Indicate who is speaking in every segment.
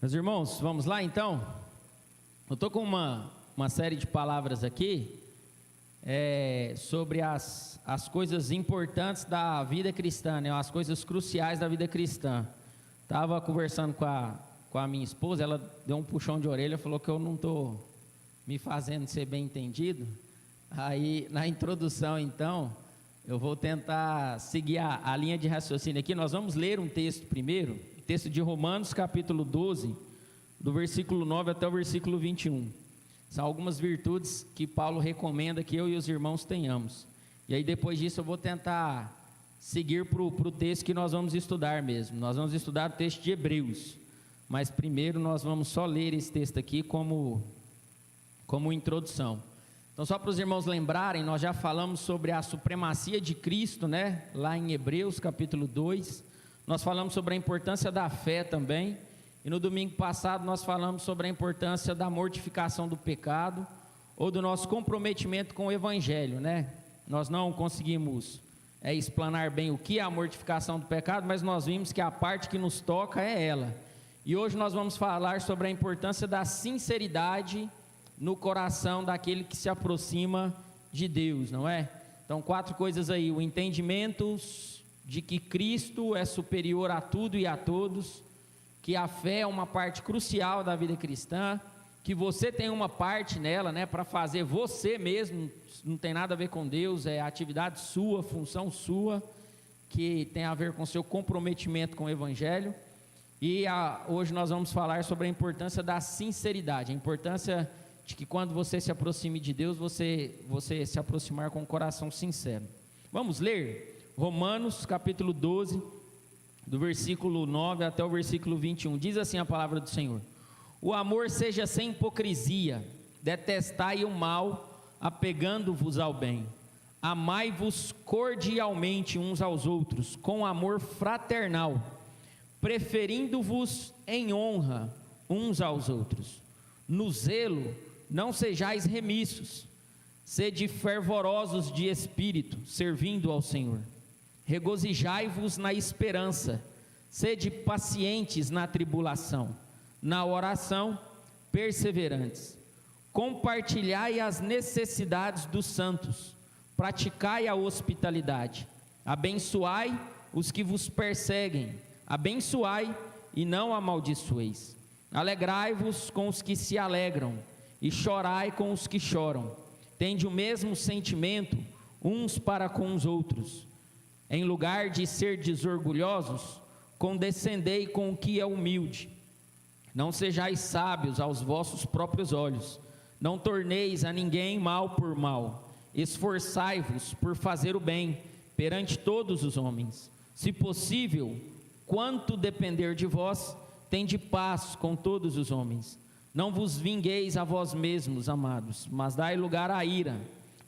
Speaker 1: Meus irmãos, vamos lá então? Eu estou com uma série de palavras aqui sobre as coisas importantes da vida cristã, né? As coisas cruciais da vida cristã. Estava conversando com a minha esposa, ela deu um puxão de orelha, falou que eu não estou me fazendo ser bem entendido. Aí, na introdução então, eu vou tentar seguir a linha de raciocínio aqui. Nós vamos ler um texto primeiro, texto de Romanos capítulo 12, do versículo 9 até o versículo 21. São algumas virtudes que Paulo recomenda que eu e os irmãos tenhamos. E aí depois disso eu vou tentar seguir para o texto que nós vamos estudar mesmo. Nós vamos estudar o texto de Hebreus, mas primeiro nós vamos só ler esse texto aqui como introdução. Então, só para os irmãos lembrarem, nós já falamos sobre a supremacia de Cristo, né? Lá em Hebreus capítulo 2, nós falamos sobre a importância da fé também, e no domingo passado nós falamos sobre a importância da mortificação do pecado, ou do nosso comprometimento com o Evangelho, né? Nós não conseguimos explanar bem o que é a mortificação do pecado, mas nós vimos que a parte que nos toca é ela. E hoje nós vamos falar sobre a importância da sinceridade no coração daquele que se aproxima de Deus, não é? Então, 4 coisas aí: o entendimento de que Cristo é superior a tudo e a todos, que a fé é uma parte crucial da vida cristã, que você tem uma parte nela, né, para fazer você mesmo, não tem nada a ver com Deus, é atividade sua, função sua, que tem a ver com seu comprometimento com o Evangelho. E hoje nós vamos falar sobre a importância da sinceridade, a importância de que quando você se aproxime de Deus, você se aproximar com um coração sincero. Vamos ler Romanos capítulo 12, do versículo 9 até o versículo 21. Diz assim a palavra do Senhor: o amor seja sem hipocrisia, detestai o mal, apegando-vos ao bem. Amai-vos cordialmente uns aos outros, com amor fraternal, preferindo-vos em honra uns aos outros. No zelo não sejais remissos, sede fervorosos de espírito, servindo ao Senhor. Regozijai-vos na esperança, sede pacientes na tribulação, na oração perseverantes. Compartilhai as necessidades dos santos, praticai a hospitalidade. Abençoai os que vos perseguem, abençoai e não amaldiçoeis. Alegrai-vos com os que se alegram, e chorai com os que choram. Tende o mesmo sentimento uns para com os outros. Em lugar de ser desorgulhosos, condescendei com o que é humilde. Não sejais sábios aos vossos próprios olhos. Não torneis a ninguém mal por mal. Esforçai-vos por fazer o bem perante todos os homens. Se possível, quanto depender de vós, tende paz com todos os homens. Não vos vingueis a vós mesmos, amados, mas dai lugar à ira,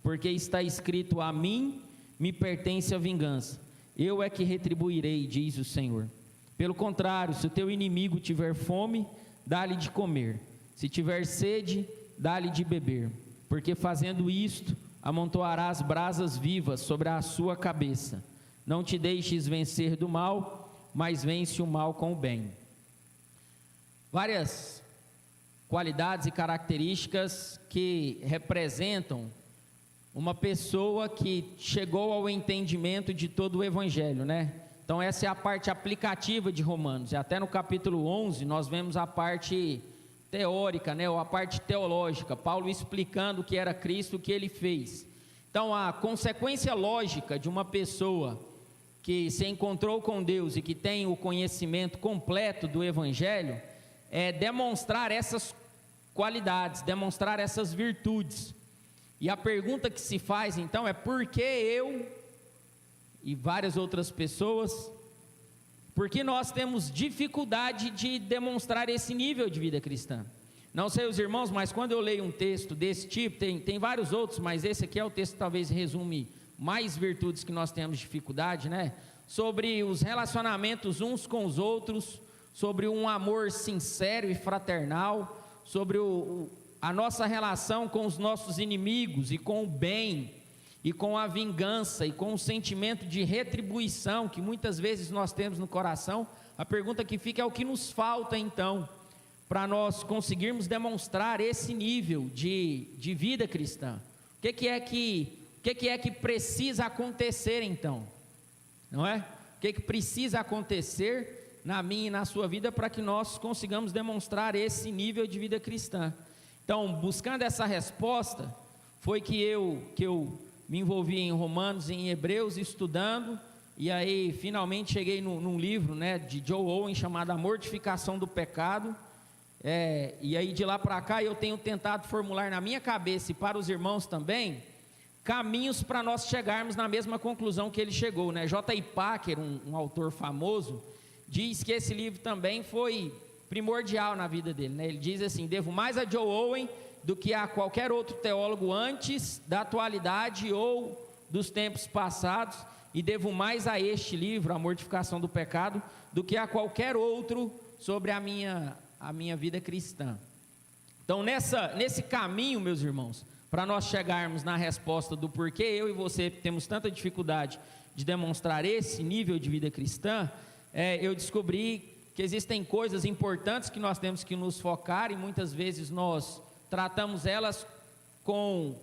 Speaker 1: porque está escrito: a mim me pertence a vingança, eu é que retribuirei, diz o Senhor. Pelo contrário, se o teu inimigo tiver fome, dá-lhe de comer, se tiver sede, dá-lhe de beber, porque fazendo isto, amontoarás brasas vivas sobre a sua cabeça. Não te deixes vencer do mal, mas vence o mal com o bem. Várias qualidades e características que representam uma pessoa que chegou ao entendimento de todo o Evangelho, né? Então essa é a parte aplicativa de Romanos, e até no capítulo 11 nós vemos a parte teórica, né? Ou a parte teológica, Paulo explicando o que era Cristo, o que ele fez. Então a consequência lógica de uma pessoa que se encontrou com Deus e que tem o conhecimento completo do Evangelho é demonstrar essas qualidades, demonstrar essas virtudes. E a pergunta que se faz então é: por que eu e várias outras pessoas, por que nós temos dificuldade de demonstrar esse nível de vida cristã? Não sei os irmãos, mas quando eu leio um texto desse tipo, tem vários outros, mas esse aqui é o texto que talvez resume mais virtudes que nós temos dificuldade, né? Sobre os relacionamentos uns com os outros, sobre um amor sincero e fraternal, sobre a nossa relação com os nossos inimigos e com o bem, e com a vingança, e com o sentimento de retribuição que muitas vezes nós temos no coração. A pergunta que fica é: o que nos falta então para nós conseguirmos demonstrar esse nível de vida cristã. O que é que precisa acontecer então? Não é? O que precisa acontecer na minha e na sua vida para que nós consigamos demonstrar esse nível de vida cristã? Então, buscando essa resposta, foi que eu me envolvi em Romanos e em Hebreus, estudando, e aí finalmente cheguei num livro, né, de Joe Owen, chamado A Mortificação do Pecado. E aí de lá para cá eu tenho tentado formular na minha cabeça e para os irmãos também, caminhos para nós chegarmos na mesma conclusão que ele chegou, né? J.I. Packer, um autor famoso, diz que esse livro também foi primordial na vida dele, né? Ele diz assim: devo mais a Joe Owen do que a qualquer outro teólogo antes da atualidade ou dos tempos passados, e devo mais a este livro, A Mortificação do Pecado, do que a qualquer outro sobre a minha vida cristã. Então nesse caminho, meus irmãos, para nós chegarmos na resposta do porquê eu e você temos tanta dificuldade de demonstrar esse nível de vida cristã, eu descobri que existem coisas importantes que nós temos que nos focar, e muitas vezes nós tratamos elas com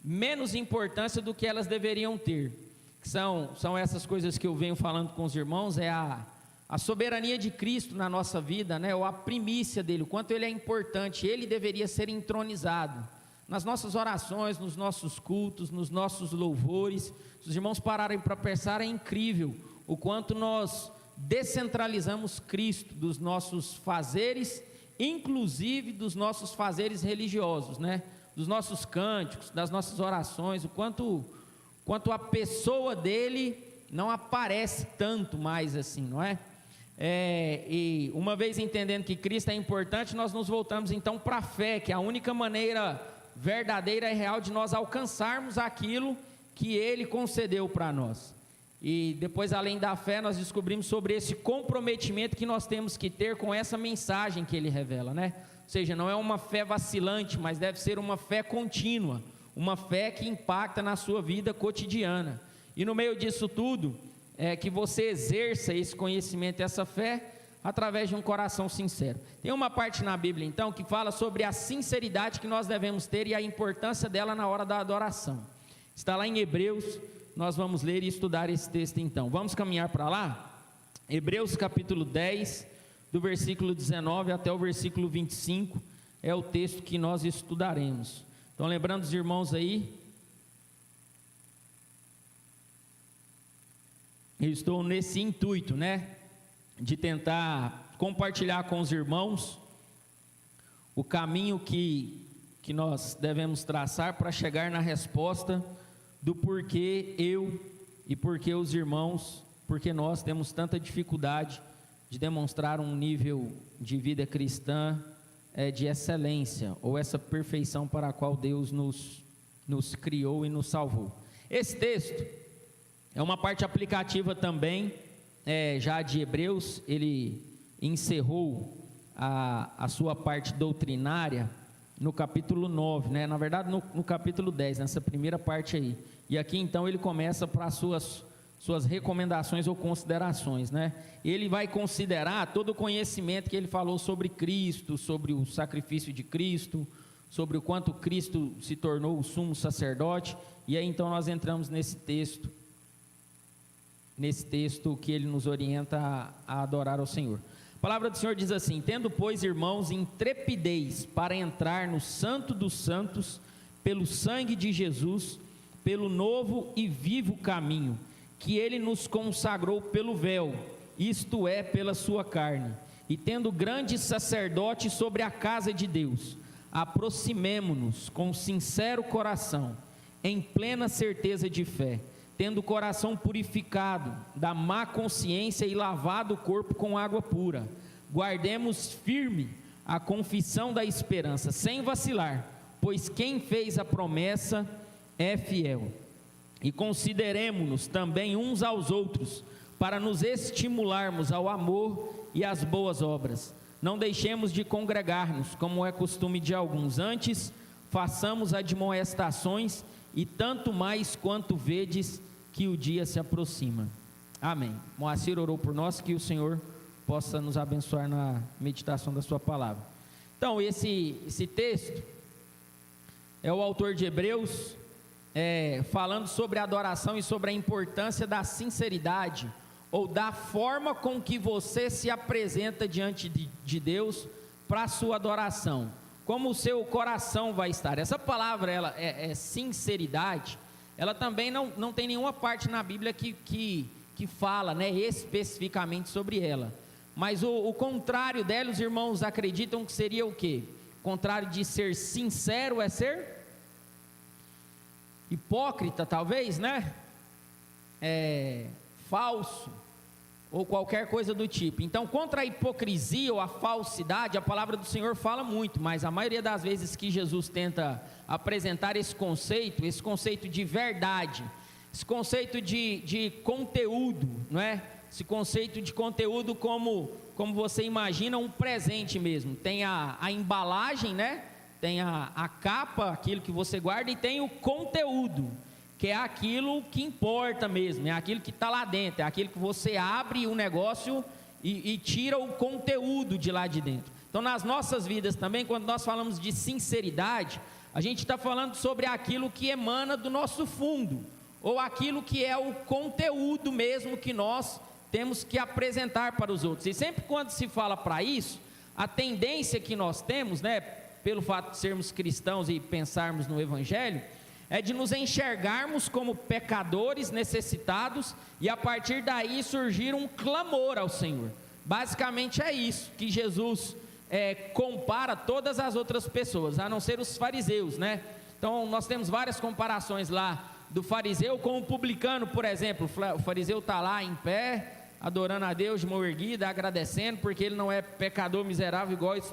Speaker 1: menos importância do que elas deveriam ter. São essas coisas que eu venho falando com os irmãos, a soberania de Cristo na nossa vida, né? Ou a primícia dele, o quanto ele é importante, ele deveria ser entronizado nas nossas orações, nos nossos cultos, nos nossos louvores. Se os irmãos pararem para pensar, é incrível o quanto nós descentralizamos Cristo dos nossos fazeres, inclusive dos nossos fazeres religiosos, né? Dos nossos cânticos, das nossas orações, o quanto a pessoa dele não aparece tanto mais assim, não é? E uma vez entendendo que Cristo é importante, nós nos voltamos então para a fé, que é a única maneira verdadeira e real de nós alcançarmos aquilo que ele concedeu para nós. E depois, além da fé, nós descobrimos sobre esse comprometimento que nós temos que ter com essa mensagem que ele revela, né? Ou seja, não é uma fé vacilante, mas deve ser uma fé contínua, uma fé que impacta na sua vida cotidiana. E no meio disso tudo, que você exerça esse conhecimento e essa fé através de um coração sincero. Tem uma parte na Bíblia, então, que fala sobre a sinceridade que nós devemos ter e a importância dela na hora da adoração. Está lá em Hebreus, nós vamos ler e estudar esse texto então. Vamos caminhar para lá? Hebreus capítulo 10, do versículo 19 até o versículo 25, é o texto que nós estudaremos. Então, lembrando os irmãos aí, eu estou nesse intuito, né, de tentar compartilhar com os irmãos o caminho que nós devemos traçar para chegar na resposta do porquê eu e porquê os irmãos, porque nós temos tanta dificuldade de demonstrar um nível de vida cristã de excelência, ou essa perfeição para a qual Deus nos criou e nos salvou. Esse texto é uma parte aplicativa também, já de Hebreus. Ele encerrou a sua parte doutrinária no capítulo 9, né? Na verdade no capítulo 10, nessa primeira parte aí. E aqui então ele começa para as suas recomendações ou considerações, né? Ele vai considerar todo o conhecimento que ele falou sobre Cristo, sobre o sacrifício de Cristo, sobre o quanto Cristo se tornou o sumo sacerdote. E aí então nós entramos nesse texto que ele nos orienta a adorar ao Senhor. A palavra do Senhor diz assim: tendo, pois, irmãos, intrepidez para entrar no santo dos santos, pelo sangue de Jesus, pelo novo e vivo caminho, que ele nos consagrou pelo véu, isto é, pela sua carne, e tendo grande sacerdote sobre a casa de Deus, aproximemo-nos com sincero coração, em plena certeza de fé, tendo o coração purificado da má consciência e lavado o corpo com água pura. Guardemos firme a confissão da esperança, sem vacilar, pois quem fez a promessa é fiel. E consideremo-nos também uns aos outros, para nos estimularmos ao amor e às boas obras. Não deixemos de congregar-nos, como é costume de alguns, antes façamos admoestações, e tanto mais quanto vedes que o dia se aproxima. Amém. Moacir orou por nós, que o Senhor possa nos abençoar na meditação da sua palavra. Então, esse texto é o autor de Hebreus falando sobre a adoração e sobre a importância da sinceridade, ou da forma com que você se apresenta diante de Deus para a sua adoração, como o seu coração vai estar. Essa palavra, ela é sinceridade, ela também não tem nenhuma parte na Bíblia que fala, né, especificamente sobre ela, mas o contrário dela, os irmãos acreditam que seria o quê? O contrário de ser sincero é ser hipócrita, talvez, né? Falso, ou qualquer coisa do tipo. Então, contra a hipocrisia ou a falsidade, a palavra do Senhor fala muito, mas a maioria das vezes que Jesus tenta apresentar esse conceito de verdade, esse conceito de conteúdo, não é? Esse conceito de conteúdo como você imagina um presente mesmo. Tem a embalagem, né? Tem a capa, aquilo que você guarda, e tem o conteúdo, que é aquilo que importa mesmo, é aquilo que está lá dentro, é aquilo que você abre o negócio e tira o conteúdo de lá de dentro. Então, nas nossas vidas também, quando nós falamos de sinceridade, a gente está falando sobre aquilo que emana do nosso fundo, ou aquilo que é o conteúdo mesmo que nós temos que apresentar para os outros. E sempre quando se fala para isso, a tendência que nós temos, né, pelo fato de sermos cristãos e pensarmos no Evangelho, é de nos enxergarmos como pecadores necessitados, e a partir daí surgir um clamor ao Senhor. Basicamente é isso que Jesus compara todas as outras pessoas, a não ser os fariseus, né? Então nós temos várias comparações lá do fariseu com o publicano, por exemplo. O fariseu está lá em pé, adorando a Deus de mão erguida, agradecendo, porque ele não é pecador miserável igual esse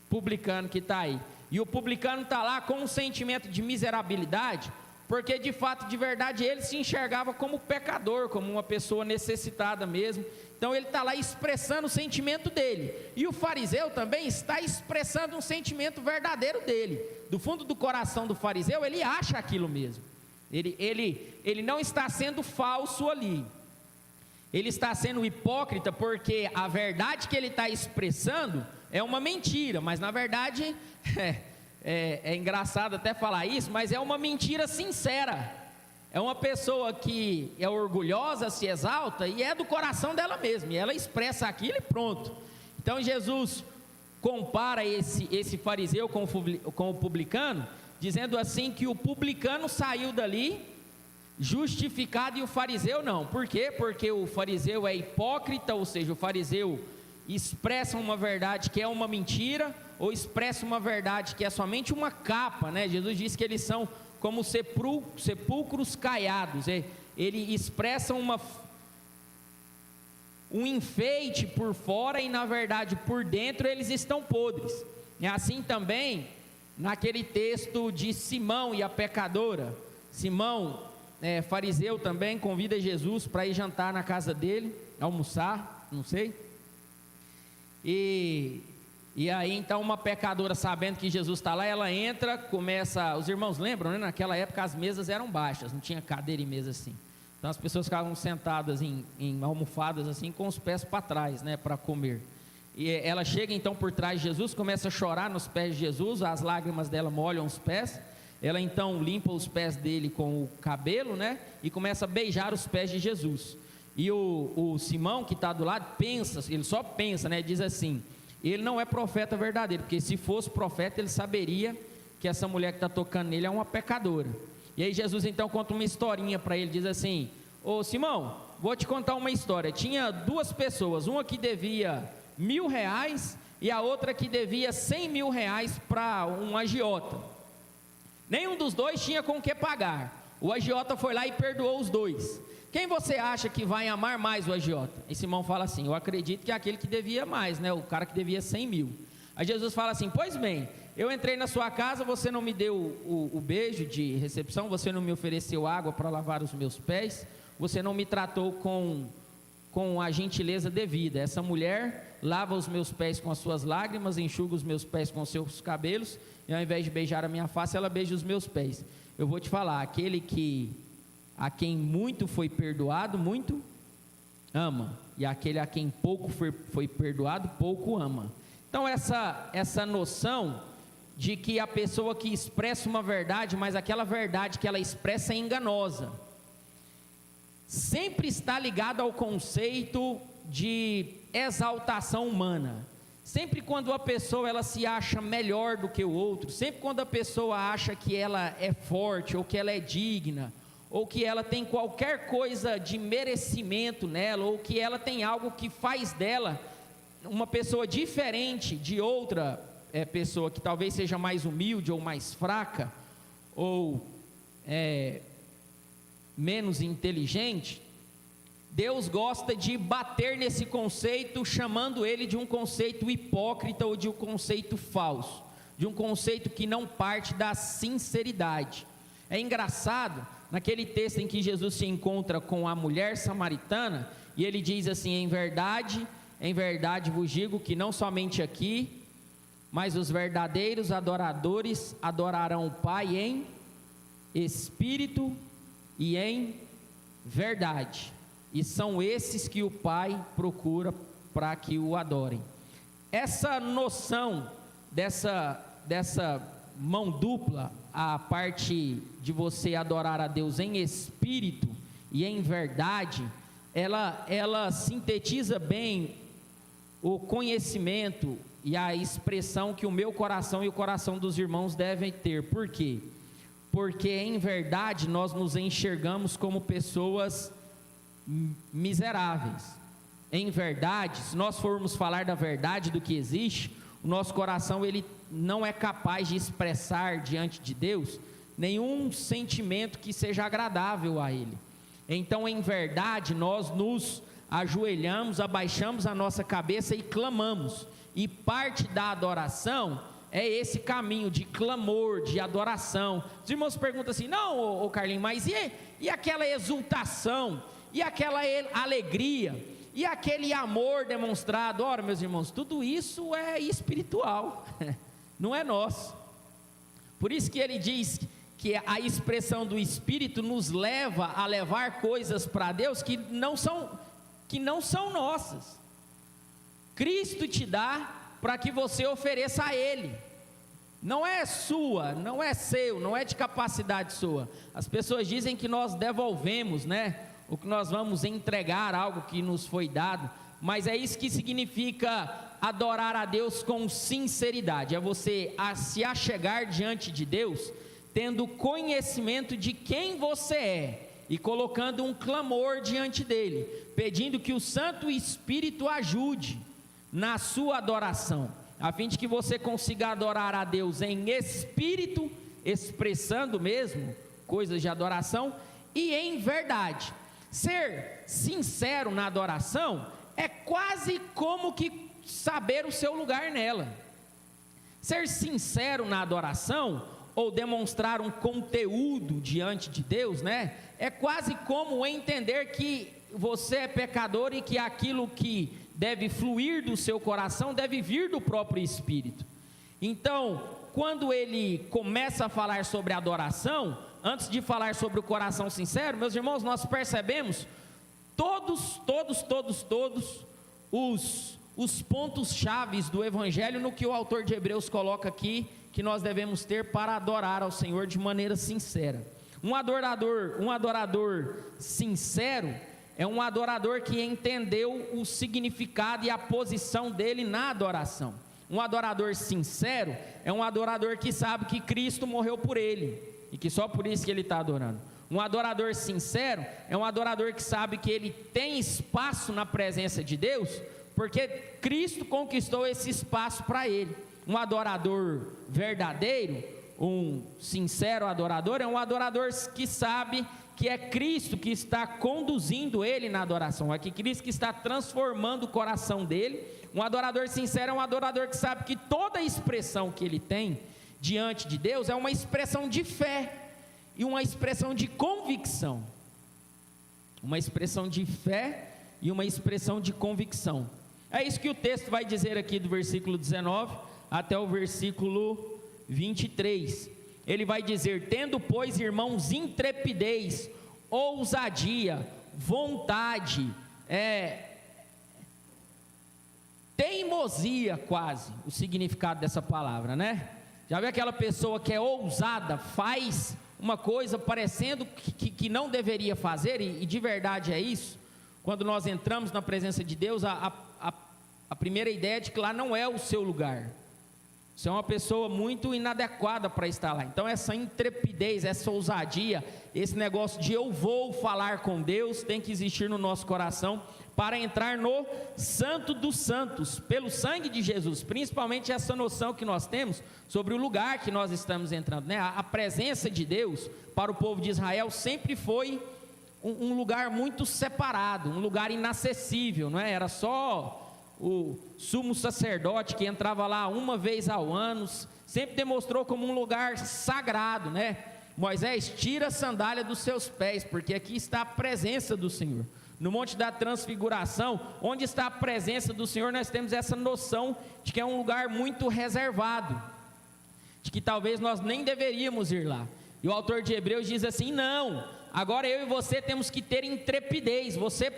Speaker 1: publicano que está aí. E o publicano está lá com um sentimento de miserabilidade, porque de fato, de verdade, ele se enxergava como pecador, como uma pessoa necessitada mesmo. Então ele está lá expressando o sentimento dele, e o fariseu também está expressando um sentimento verdadeiro dele. Do fundo do coração do fariseu, ele acha aquilo mesmo. Ele não está sendo falso ali, ele está sendo hipócrita, porque a verdade que ele está expressando é uma mentira, mas na verdade é engraçado até falar isso, mas é uma mentira sincera. É uma pessoa que é orgulhosa, se exalta, e é do coração dela mesma, e ela expressa aquilo e pronto. Então Jesus compara esse fariseu com o publicano, dizendo assim que o publicano saiu dali justificado e o fariseu não. Por quê? Porque o fariseu é hipócrita, ou seja, o fariseu expressa uma verdade que é uma mentira, ou expressa uma verdade que é somente uma capa, né? Jesus disse que eles são como sepulcros caiados, ele expressa um enfeite por fora, e na verdade por dentro eles estão podres. E assim também naquele texto de Simão e a pecadora. Aí fariseu também, convida Jesus para ir jantar na casa dele, almoçar, não sei. E aí então uma pecadora, sabendo que Jesus está lá, ela entra, começa, os irmãos lembram, né? Naquela época as mesas eram baixas, não tinha cadeira e mesa assim. Então as pessoas ficavam sentadas em almofadas assim, com os pés para trás, né, para comer. E ela chega então por trás de Jesus, começa a chorar nos pés de Jesus, as lágrimas dela molham os pés. Ela então limpa os pés dele com o cabelo, né, e começa a beijar os pés de Jesus. E o Simão, que está do lado, pensa, ele só pensa, né, diz assim: ele não é profeta verdadeiro, porque se fosse profeta ele saberia que essa mulher que está tocando nele é uma pecadora. E aí Jesus então conta uma historinha para ele, diz assim: ô Simão, vou te contar uma história. Tinha duas pessoas, uma que devia R$1.000 e a outra que devia R$100.000 para um agiota. Nenhum dos dois tinha com o que pagar. O agiota foi lá e perdoou os dois. Quem você acha que vai amar mais o agiota? E Simão fala assim: eu acredito que é aquele que devia mais, né? O cara que devia 100 mil. Aí Jesus fala assim: pois bem, eu entrei na sua casa, você não me deu o beijo de recepção, você não me ofereceu água para lavar os meus pés, você não me tratou com a gentileza devida. Essa mulher lava os meus pés com as suas lágrimas, enxuga os meus pés com os seus cabelos, e ao invés de beijar a minha face, ela beija os meus pés. Eu vou te falar, aquele a quem muito foi perdoado, muito ama, e aquele a quem pouco foi perdoado, pouco ama. Então essa noção de que a pessoa que expressa uma verdade, mas aquela verdade que ela expressa é enganosa, sempre está ligado ao conceito de exaltação humana. Sempre quando a pessoa ela se acha melhor do que o outro, sempre quando a pessoa acha que ela é forte, ou que ela é digna, ou que ela tem qualquer coisa de merecimento nela, ou que ela tem algo que faz dela uma pessoa diferente de outra pessoa que talvez seja mais humilde, ou mais fraca, ou menos inteligente, Deus gosta de bater nesse conceito, chamando ele de um conceito hipócrita ou de um conceito falso, de um conceito que não parte da sinceridade. É engraçado, naquele texto em que Jesus se encontra com a mulher samaritana, e ele diz assim: em verdade vos digo que não somente aqui, mas os verdadeiros adoradores adorarão o Pai em espírito e em verdade. E são esses que o Pai procura para que o adorem. Essa noção dessa mão dupla, a parte de você adorar a Deus em espírito e em verdade, ela sintetiza bem o conhecimento e a expressão que o meu coração e o coração dos irmãos devem ter. Por quê? Porque em verdade nós nos enxergamos como pessoas miseráveis. Em verdade, se nós formos falar da verdade do que existe, o nosso coração ele não é capaz de expressar diante de Deus nenhum sentimento que seja agradável a Ele. Então, em verdade, nós nos ajoelhamos, abaixamos a nossa cabeça e clamamos. E parte da adoração é esse caminho de clamor, de adoração. Os irmãos perguntam assim: não, Carlinhos, mas e aquela exultação? E aquela alegria, e aquele amor demonstrado? Ora, meus irmãos, tudo isso é espiritual, não é nosso. Por isso que ele diz que a expressão do Espírito nos leva a levar coisas para Deus que não são nossas. Cristo te dá para que você ofereça a Ele. Não é sua, não é seu, não é de capacidade sua. As pessoas dizem que nós devolvemos, né? O que nós vamos entregar, algo que nos foi dado, mas é isso que significa adorar a Deus com sinceridade. É você se achegar diante de Deus, tendo conhecimento de quem você é, e colocando um clamor diante dele, pedindo que o Santo Espírito ajude na sua adoração, a fim de que você consiga adorar a Deus em espírito, expressando mesmo coisas de adoração, e em verdade. Ser sincero na adoração é quase como que saber o seu lugar nela. Ser sincero na adoração, ou demonstrar um conteúdo diante de Deus, né? É quase como entender que você é pecador e que aquilo que deve fluir do seu coração deve vir do próprio Espírito. Então, quando ele começa a falar sobre adoração, antes de falar sobre o coração sincero, meus irmãos, nós percebemos todos os pontos chaves do Evangelho no que o autor de Hebreus coloca aqui, que nós devemos ter para adorar ao Senhor de maneira sincera. Um adorador sincero é um adorador que entendeu o significado e a posição dele na adoração. Um adorador sincero é um adorador que sabe que Cristo morreu por ele, e que só por isso que ele está adorando. Um adorador sincero é um adorador que sabe que ele tem espaço na presença de Deus, porque Cristo conquistou esse espaço para ele. Um adorador verdadeiro, um sincero adorador, é um adorador que sabe que é Cristo que está conduzindo ele na adoração, é que Cristo que está transformando o coração dele. Um adorador sincero é um adorador que sabe que toda expressão que ele tem diante de Deus é uma expressão de fé e uma expressão de convicção. Uma expressão de fé e uma expressão de convicção. É isso que o texto vai dizer aqui do versículo 19 até o versículo 23. Ele vai dizer: tendo, pois, irmãos, intrepidez, ousadia, vontade, teimosia quase, o significado dessa palavra, né? Já viu aquela pessoa que é ousada, faz uma coisa parecendo que não deveria fazer, e de verdade é isso? Quando nós entramos na presença de Deus, a primeira ideia é de que lá não é o seu lugar. Você é uma pessoa muito inadequada para estar lá. Então essa intrepidez, essa ousadia, esse negócio de eu vou falar com Deus, tem que existir no nosso coração, para entrar no Santo dos Santos, pelo sangue de Jesus. Principalmente essa noção que nós temos sobre o lugar que nós estamos entrando, né? A presença de Deus para o povo de Israel sempre foi um lugar muito separado, um lugar inacessível, não é? Era só o sumo sacerdote que entrava lá uma vez ao ano, sempre demonstrou como um lugar sagrado, né? Moisés, tira a sandália dos seus pés, porque aqui está a presença do Senhor. No Monte da Transfiguração, onde está a presença do Senhor, nós temos essa noção de que é um lugar muito reservado, de que talvez nós nem deveríamos ir lá. E o autor de Hebreus diz assim: não, agora eu e você temos que ter intrepidez, você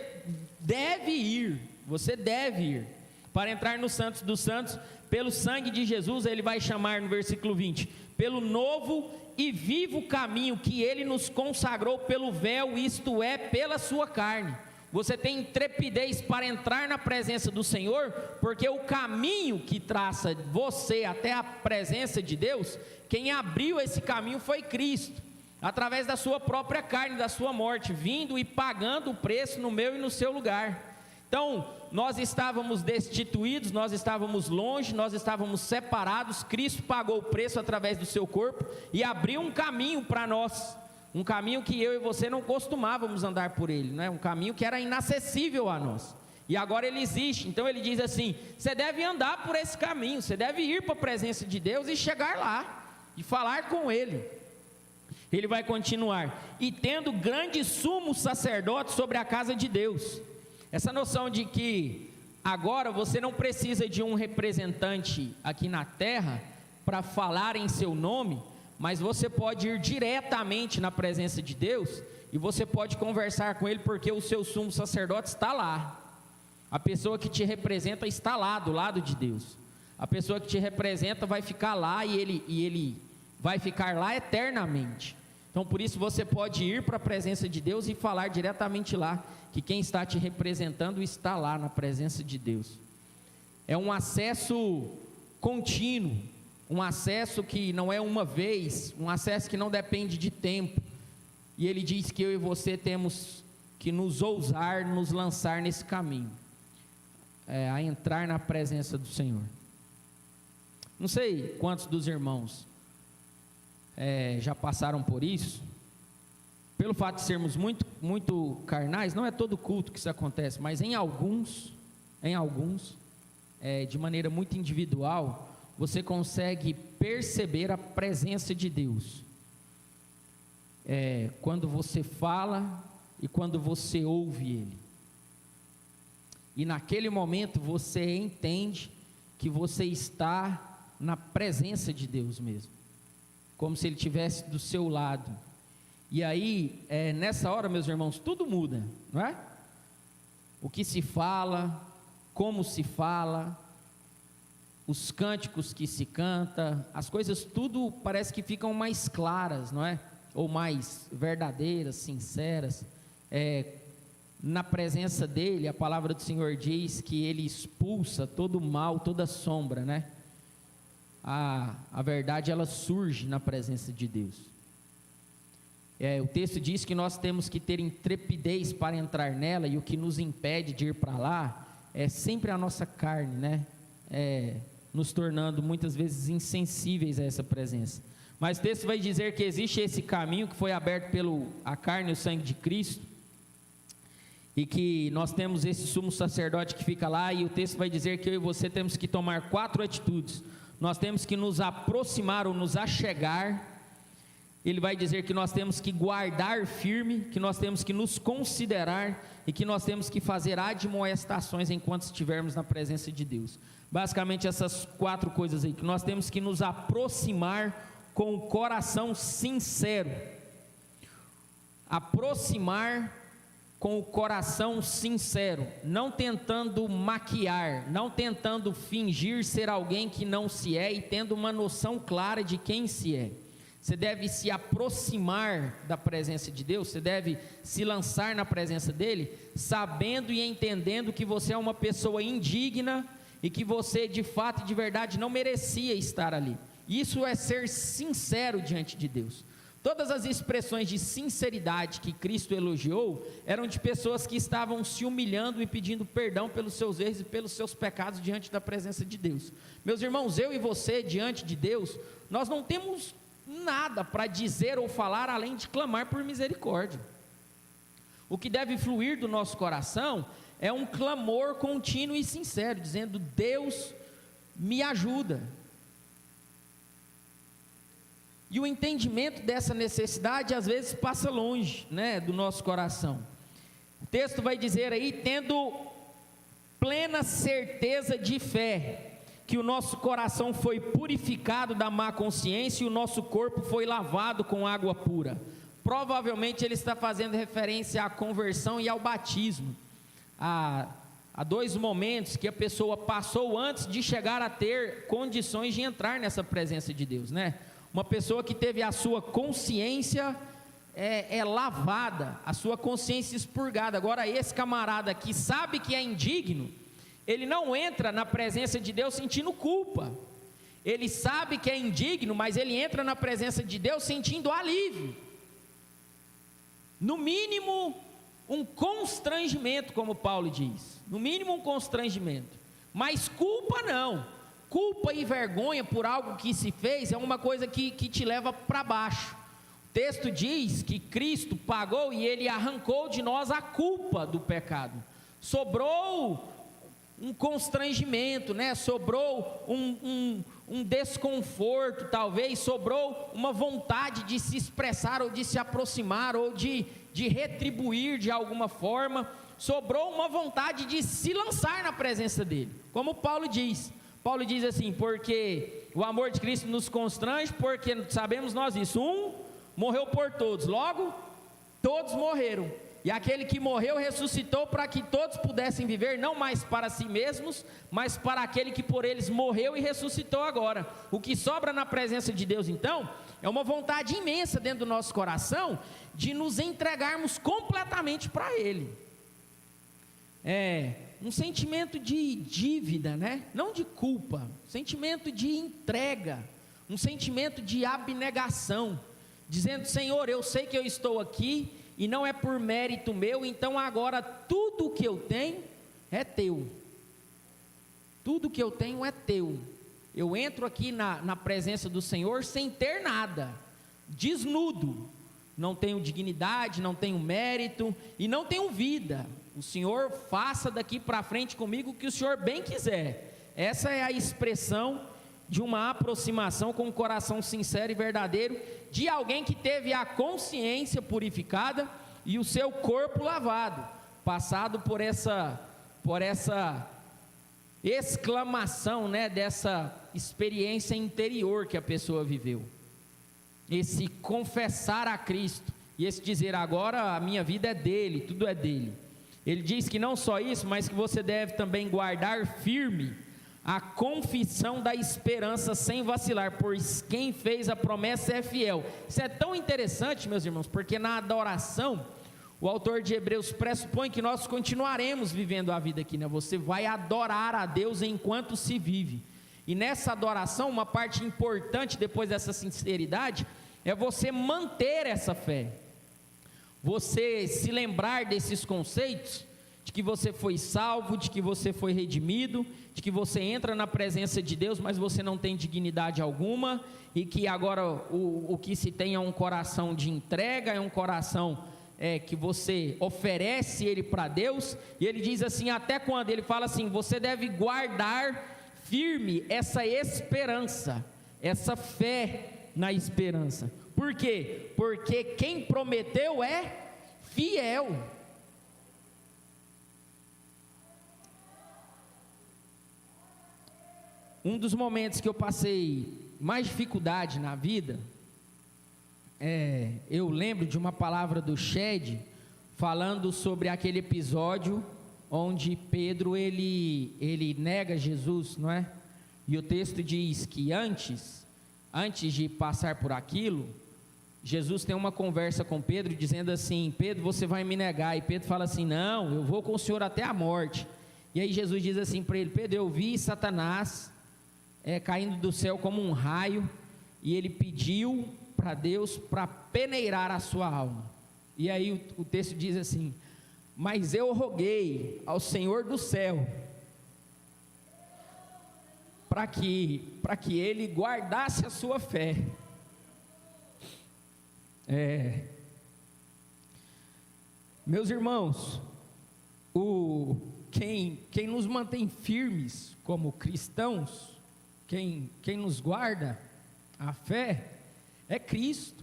Speaker 1: deve ir para entrar no Santos dos Santos, pelo sangue de Jesus. Ele vai chamar no versículo 20, pelo novo e vivo caminho que ele nos consagrou pelo véu, isto é, pela sua carne. Você tem intrepidez para entrar na presença do Senhor, porque o caminho que traça você até a presença de Deus, quem abriu esse caminho foi Cristo, através da sua própria carne, da sua morte, vindo e pagando o preço no meu e no seu lugar. Então, nós estávamos destituídos, nós estávamos longe, nós estávamos separados. Cristo pagou o preço através do seu corpo e abriu um caminho para nós, um caminho que eu e você não costumávamos andar por ele, né? Um caminho que era inacessível a nós, e agora ele existe. Então ele diz assim: você deve andar por esse caminho, você deve ir para a presença de Deus e chegar lá, e falar com ele. Ele vai continuar: e tendo grande sumo sacerdote sobre a casa de Deus. Essa noção de que agora você não precisa de um representante aqui na terra para falar em seu nome, mas você pode ir diretamente na presença de Deus, e você pode conversar com ele, porque o seu sumo sacerdote está lá. A pessoa que te representa está lá, do lado de Deus. A pessoa que te representa vai ficar lá, e ele vai ficar lá eternamente. Então por isso você pode ir para a presença de Deus e falar diretamente lá, que quem está te representando está lá na presença de Deus. É um acesso contínuo, um acesso que não é uma vez, um acesso que não depende de tempo. E ele diz que eu e você temos que nos ousar, nos lançar nesse caminho, a entrar na presença do Senhor. Não sei quantos dos irmãos já passaram por isso. Pelo fato de sermos muito carnais, não é todo culto que isso acontece, mas em alguns, de maneira muito individual, você consegue perceber a presença de Deus, quando você fala e quando você ouve Ele, e naquele momento você entende que você está na presença de Deus mesmo, como se Ele estivesse do seu lado. E aí, nessa hora, meus irmãos, tudo muda, não é? O que se fala, como se fala, os cânticos que se canta, as coisas tudo parece que ficam mais claras, não é? Ou mais verdadeiras, sinceras. Na presença dele, a palavra do Senhor diz que ele expulsa todo o mal, toda sombra, né? A verdade, ela surge na presença de Deus. O texto diz que nós temos que ter intrepidez para entrar nela, e o que nos impede de ir para lá é sempre a nossa carne, né? Nos tornando muitas vezes insensíveis a essa presença. Mas o texto vai dizer que existe esse caminho que foi aberto pela carne e o sangue de Cristo, e que nós temos esse sumo sacerdote que fica lá, e o texto vai dizer que eu e você temos que tomar 4 atitudes. Nós temos que nos aproximar ou nos achegar. Ele vai dizer que nós temos que guardar firme, que nós temos que nos considerar, e que nós temos que fazer admoestações enquanto estivermos na presença de Deus. Basicamente essas 4 coisas aí, que nós temos que nos aproximar com o coração sincero. Aproximar com o coração sincero, não tentando maquiar, não tentando fingir ser alguém que não se é e tendo uma noção clara de quem se é. Você deve se aproximar da presença de Deus, você deve se lançar na presença dEle, sabendo e entendendo que você é uma pessoa indigna e que você de fato e de verdade não merecia estar ali. Isso é ser sincero diante de Deus. Todas as expressões de sinceridade que Cristo elogiou eram de pessoas que estavam se humilhando e pedindo perdão pelos seus erros e pelos seus pecados diante da presença de Deus. Meus irmãos, eu e você diante de Deus, nós não temos nada para dizer ou falar além de clamar por misericórdia. O que deve fluir do nosso coração é um clamor contínuo e sincero, dizendo: Deus, me ajuda. E o entendimento dessa necessidade às vezes passa longe, do nosso coração. O texto vai dizer aí: tendo plena certeza de fé, que o nosso coração foi purificado da má consciência e o nosso corpo foi lavado com água pura. Provavelmente ele está fazendo referência à conversão e ao batismo, a dois momentos que a pessoa passou antes de chegar a ter condições de entrar nessa presença de Deus, Uma pessoa que teve a sua consciência lavada, a sua consciência expurgada. Agora esse camarada que sabe que é indigno, ele não entra na presença de Deus sentindo culpa. Ele sabe que é indigno, mas ele entra na presença de Deus sentindo alívio. No mínimo, um constrangimento, como Paulo diz. No mínimo, um constrangimento. Mas culpa não. Culpa e vergonha por algo que se fez é uma coisa que te leva para baixo. O texto diz que Cristo pagou e Ele arrancou de nós a culpa do pecado. Sobrou um constrangimento, sobrou um desconforto, talvez, sobrou uma vontade de se expressar ou de se aproximar ou de retribuir de alguma forma, sobrou uma vontade de se lançar na presença dEle, como Paulo diz assim: porque o amor de Cristo nos constrange, porque sabemos nós isso, um morreu por todos, logo todos morreram, e aquele que morreu ressuscitou para que todos pudessem viver, não mais para si mesmos, mas para aquele que por eles morreu e ressuscitou agora. O que sobra na presença de Deus então, é uma vontade imensa dentro do nosso coração, de nos entregarmos completamente para Ele. Um sentimento de dívida, não de culpa, sentimento de entrega, um sentimento de abnegação, dizendo: Senhor, eu sei que eu estou aqui, e não é por mérito meu, então agora tudo que eu tenho é teu, tudo que eu tenho é teu. Eu entro aqui na presença do Senhor sem ter nada, desnudo, não tenho dignidade, não tenho mérito e não tenho vida. O Senhor faça daqui para frente comigo o que o Senhor bem quiser. Essa é a expressão de uma aproximação com um coração sincero e verdadeiro, de alguém que teve a consciência purificada e o seu corpo lavado, passado por essa exclamação, dessa experiência interior que a pessoa viveu, esse confessar a Cristo, e esse dizer: agora a minha vida é dele, tudo é dele. Ele diz que não só isso, mas que você deve também guardar firme a confissão da esperança sem vacilar, pois quem fez a promessa é fiel. Isso é tão interessante, meus irmãos, porque na adoração, o autor de Hebreus pressupõe que nós continuaremos vivendo a vida aqui, Você vai adorar a Deus enquanto se vive, e nessa adoração, uma parte importante depois dessa sinceridade, é você manter essa fé, você se lembrar desses conceitos, de que você foi salvo, de que você foi redimido, de que você entra na presença de Deus, mas você não tem dignidade alguma, e que agora o que se tem é um coração de entrega, é um coração que você oferece ele para Deus. E ele diz assim: até quando? Ele fala assim: você deve guardar firme essa esperança, essa fé na esperança. Por quê? Porque quem prometeu é fiel. Um dos momentos que eu passei mais dificuldade na vida, eu lembro de uma palavra do Shed, falando sobre aquele episódio onde Pedro ele nega Jesus, não é? E o texto diz que antes de passar por aquilo, Jesus tem uma conversa com Pedro dizendo assim: Pedro, você vai me negar. E Pedro fala assim: não, eu vou com o Senhor até a morte. E aí Jesus diz assim para ele: Pedro, eu vi Satanás caindo do céu como um raio, e ele pediu para Deus para peneirar a sua alma. E aí o texto diz assim: mas eu roguei ao Senhor do céu para que ele guardasse a sua fé. Meus irmãos, quem nos mantém firmes como cristãos, quem nos guarda a fé, é Cristo.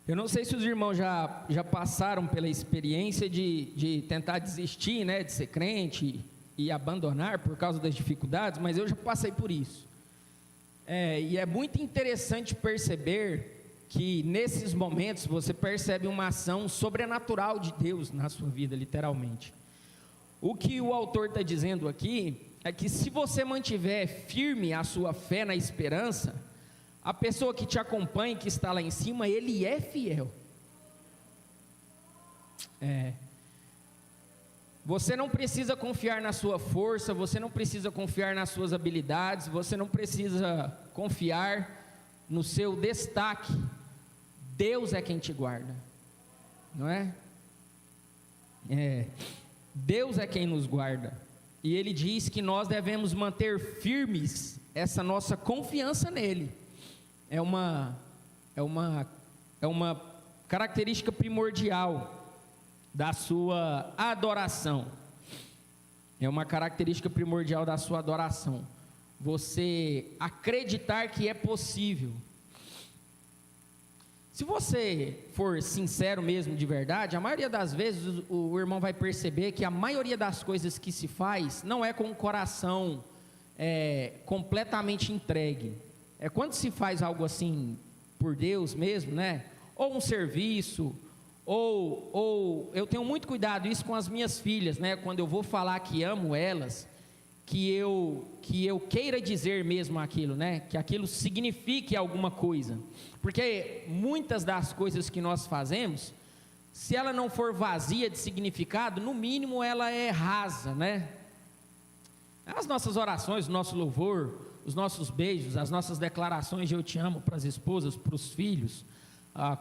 Speaker 1: Eu não sei se os irmãos já passaram pela experiência de tentar desistir, né, de ser crente e abandonar por causa das dificuldades, mas eu já passei por isso. E é muito interessante perceber que nesses momentos você percebe uma ação sobrenatural de Deus na sua vida, literalmente. O que o autor está dizendo aqui é que se você mantiver firme a sua fé na esperança, a pessoa que te acompanha, que está lá em cima, ele é fiel. Você não precisa confiar na sua força, você não precisa confiar nas suas habilidades, você não precisa confiar no seu destaque. Deus é quem te guarda, não é? Deus é quem nos guarda. E Ele diz que nós devemos manter firmes essa nossa confiança nele. É uma característica primordial da sua adoração. É uma característica primordial da sua adoração. Você acreditar que é possível. Se você for sincero mesmo, de verdade, a maioria das vezes o irmão vai perceber que a maioria das coisas que se faz não é com o coração completamente entregue. Quando se faz algo assim por Deus mesmo, né? Ou um serviço, ou eu tenho muito cuidado isso com as minhas filhas, né? Quando eu vou falar que amo elas, que eu queira dizer mesmo aquilo, né? Que aquilo signifique alguma coisa, porque muitas das coisas que nós fazemos, se ela não for vazia de significado, no mínimo ela é rasa, né? As nossas orações, o nosso louvor, os nossos beijos, as nossas declarações de eu te amo para as esposas, para os filhos,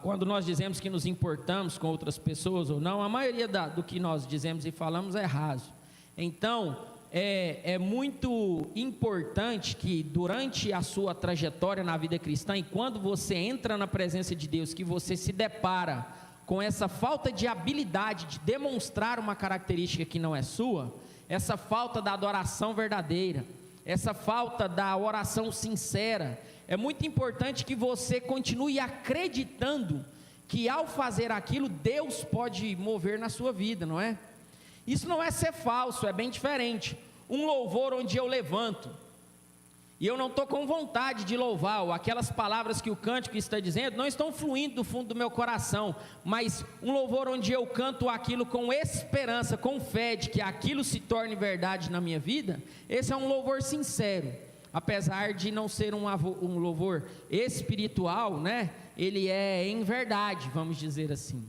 Speaker 1: quando nós dizemos que nos importamos com outras pessoas ou não, a maioria do que nós dizemos e falamos é raso. Então, é muito importante que durante a sua trajetória na vida cristã, e quando você entra na presença de Deus, que você se depara com essa falta de habilidade de demonstrar uma característica que não é sua, essa falta da adoração verdadeira, essa falta da oração sincera, é muito importante que você continue acreditando que ao fazer aquilo, Deus pode mover na sua vida, não é? Isso não é ser falso, é bem diferente. Um louvor onde eu levanto, e eu não estou com vontade de louvar, ou aquelas palavras que o cântico está dizendo, não estão fluindo do fundo do meu coração, mas um louvor onde eu canto aquilo com esperança, com fé de que aquilo se torne verdade na minha vida, esse é um louvor sincero, apesar de não ser um louvor espiritual, né? Ele é em verdade, vamos dizer assim.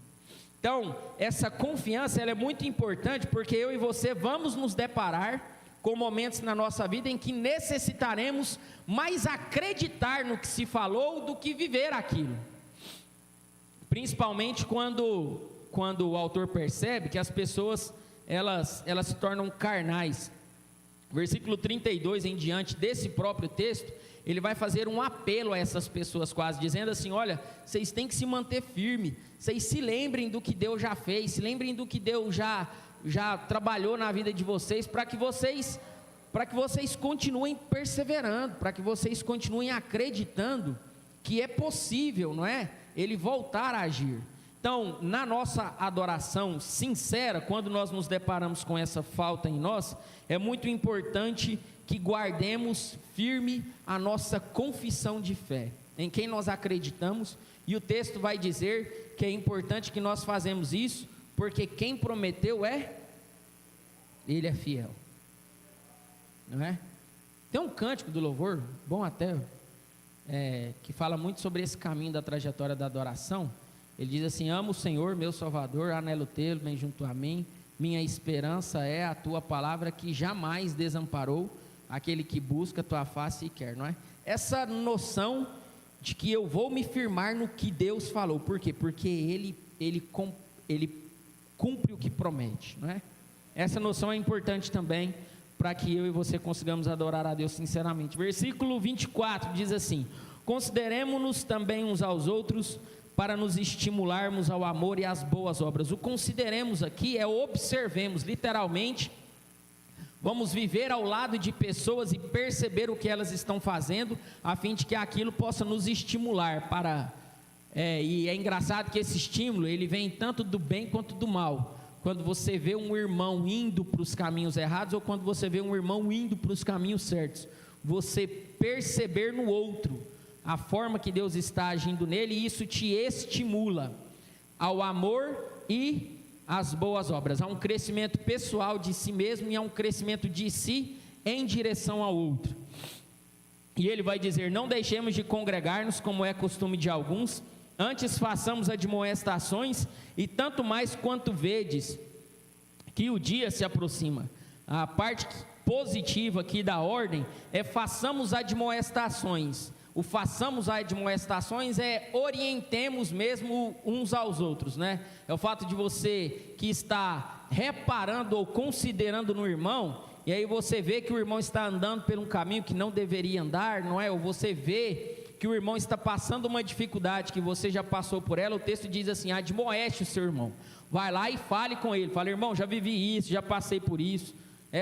Speaker 1: Então, essa confiança ela é muito importante, porque eu e você vamos nos deparar com momentos na nossa vida em que necessitaremos mais acreditar no que se falou do que viver aquilo. Principalmente quando o autor percebe que as pessoas elas se tornam carnais. Versículo 32 em diante desse próprio texto, ele vai fazer um apelo a essas pessoas quase, dizendo assim: olha, vocês têm que se manter firme, vocês se lembrem do que Deus já fez, se lembrem do que Deus já trabalhou na vida de vocês, para que vocês continuem perseverando, para que vocês continuem acreditando que é possível, não é? Ele voltar a agir. Então, na nossa adoração sincera, quando nós nos deparamos com essa falta em nós, é muito importante que guardemos firme a nossa confissão de fé. em quem nós acreditamos, e o texto vai dizer que é importante que nós fazemos isso, porque quem prometeu Ele é fiel, não é? Tem um cântico do louvor, bom até, que fala muito sobre esse caminho da trajetória da adoração. Ele diz assim: amo o Senhor, meu Salvador, anelo tê-lo bem junto a mim, minha esperança é a tua palavra que jamais desamparou aquele que busca a tua face e quer, não é? Essa noção de que eu vou me firmar no que Deus falou, por quê? Porque Ele cumpre o que promete, não é? Essa noção é importante também para que eu e você consigamos adorar a Deus sinceramente. Versículo 24 diz assim: consideremos-nos também uns aos outros para nos estimularmos ao amor e às boas obras. O consideremos aqui é observemos, literalmente, vamos viver ao lado de pessoas e perceber o que elas estão fazendo, a fim de que aquilo possa nos estimular para... e é engraçado que esse estímulo, ele vem tanto do bem quanto do mal. Quando você vê um irmão indo para os caminhos errados, ou quando você vê um irmão indo para os caminhos certos, você perceber no outro a forma que Deus está agindo nele, e isso te estimula ao amor e às boas obras, a um crescimento pessoal de si mesmo e a um crescimento de si em direção ao outro. E ele vai dizer: não deixemos de congregar-nos como é costume de alguns, antes façamos admoestações, e tanto mais quanto vedes que o dia se aproxima. A parte positiva aqui da ordem é façamos admoestações. O façamos admoestações é orientemos mesmo uns aos outros, né? É o fato de você que está reparando ou considerando no irmão, e aí você vê que o irmão está andando por um caminho que não deveria andar, não é? Ou você vê que o irmão está passando uma dificuldade que você já passou por ela. O texto diz assim: admoeste o seu irmão, vai lá e fale com ele, fala: irmão, já vivi isso, já passei por isso,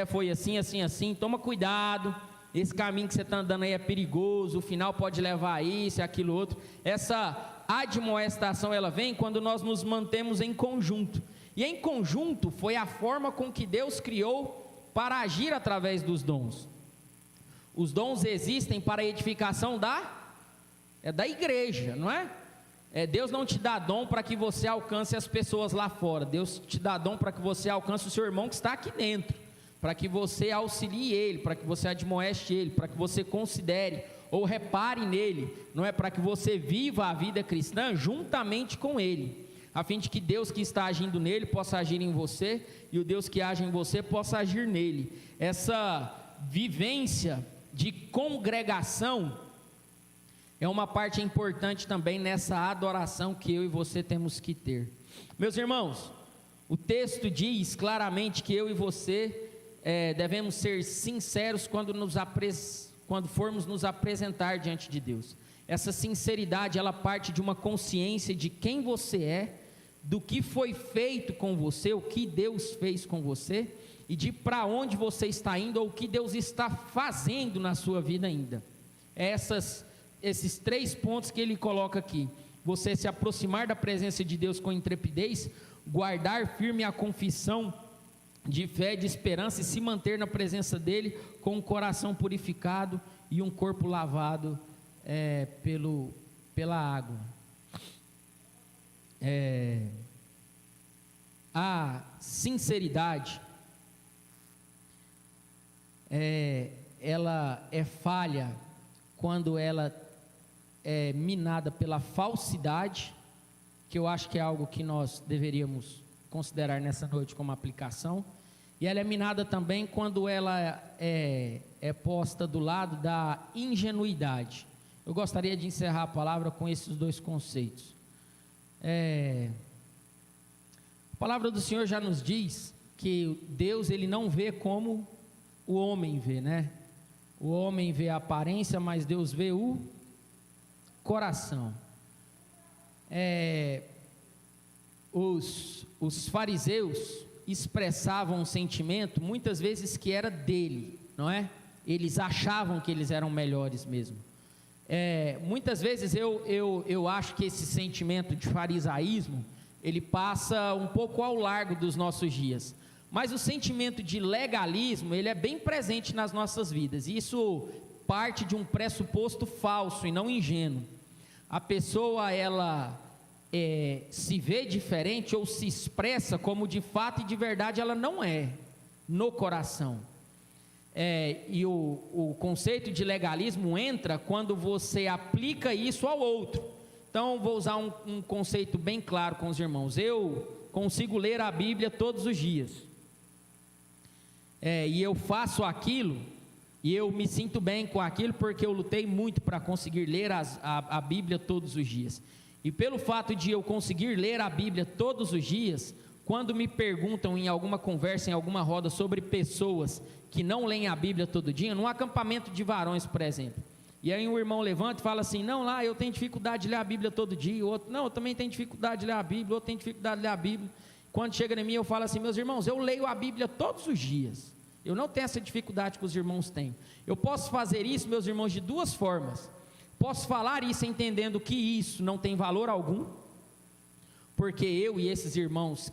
Speaker 1: foi assim, assim, assim, toma cuidado, esse caminho que você está andando aí é perigoso, o final pode levar a isso e aquilo outro. Essa admoestação, ela vem quando nós nos mantemos em conjunto, e em conjunto foi a forma com que Deus criou para agir através dos dons. Os dons existem para a edificação da igreja, não é? Deus não te dá dom para que você alcance as pessoas lá fora. Deus te dá dom para que você alcance o seu irmão que está aqui dentro, para que você auxilie ele, para que você admoeste ele, para que você considere ou repare nele, não é? Para que você viva a vida cristã juntamente com ele, a fim de que Deus que está agindo nele possa agir em você, e o Deus que age em você possa agir nele. Essa vivência de congregação é uma parte importante também nessa adoração que eu e você temos que ter. Meus irmãos, o texto diz claramente que eu e você devemos ser sinceros quando formos nos apresentar diante de Deus. Essa sinceridade, ela parte de uma consciência de quem você é, do que foi feito com você, o que Deus fez com você, e de para onde você está indo, ou o que Deus está fazendo na sua vida ainda. Esses 3 pontos que ele coloca aqui: você se aproximar da presença de Deus com intrepidez, guardar firme a confissão de fé, de esperança, e se manter na presença dele com um coração purificado e um corpo lavado pela água. A sinceridade, ela é falha quando ela é minada pela falsidade, que eu acho que é algo que nós deveríamos considerar nessa noite como aplicação, e ela é minada também quando ela é posta do lado da ingenuidade. Eu gostaria de encerrar a palavra com esses 2 conceitos. A palavra do Senhor já nos diz que Deus, ele não vê como o homem vê, né? O homem vê a aparência, mas Deus vê o coração. Os fariseus expressavam um sentimento muitas vezes que era dele, não é? Eles achavam que eles eram melhores mesmo. Muitas vezes eu acho que esse sentimento de farisaísmo, ele passa um pouco ao largo dos nossos dias, mas o sentimento de legalismo, ele é bem presente nas nossas vidas, e isso parte de um pressuposto falso e não ingênuo. a pessoa ela se vê diferente ou se expressa como de fato e de verdade ela não é no coração. E o conceito de legalismo entra quando você aplica isso ao outro. Então vou usar um conceito bem claro com os irmãos. Eu consigo ler a Bíblia todos os dias, e eu faço aquilo e eu me sinto bem com aquilo porque eu lutei muito para conseguir ler a Bíblia todos os dias. E pelo fato de eu conseguir ler a Bíblia todos os dias, quando me perguntam em alguma conversa, em alguma roda, sobre pessoas que não leem a Bíblia todo dia, num acampamento de varões, por exemplo, e aí um irmão levanta e fala assim: não, lá eu tenho dificuldade de ler a Bíblia todo dia, o outro, não, eu também tenho dificuldade de ler a Bíblia, o outro tem dificuldade de ler a Bíblia. Quando chega em mim eu falo assim: meus irmãos, eu leio a Bíblia todos os dias, eu não tenho essa dificuldade que os irmãos têm. Eu posso fazer isso, meus irmãos, de duas formas. Posso falar isso entendendo que isso não tem valor algum, porque eu e esses irmãos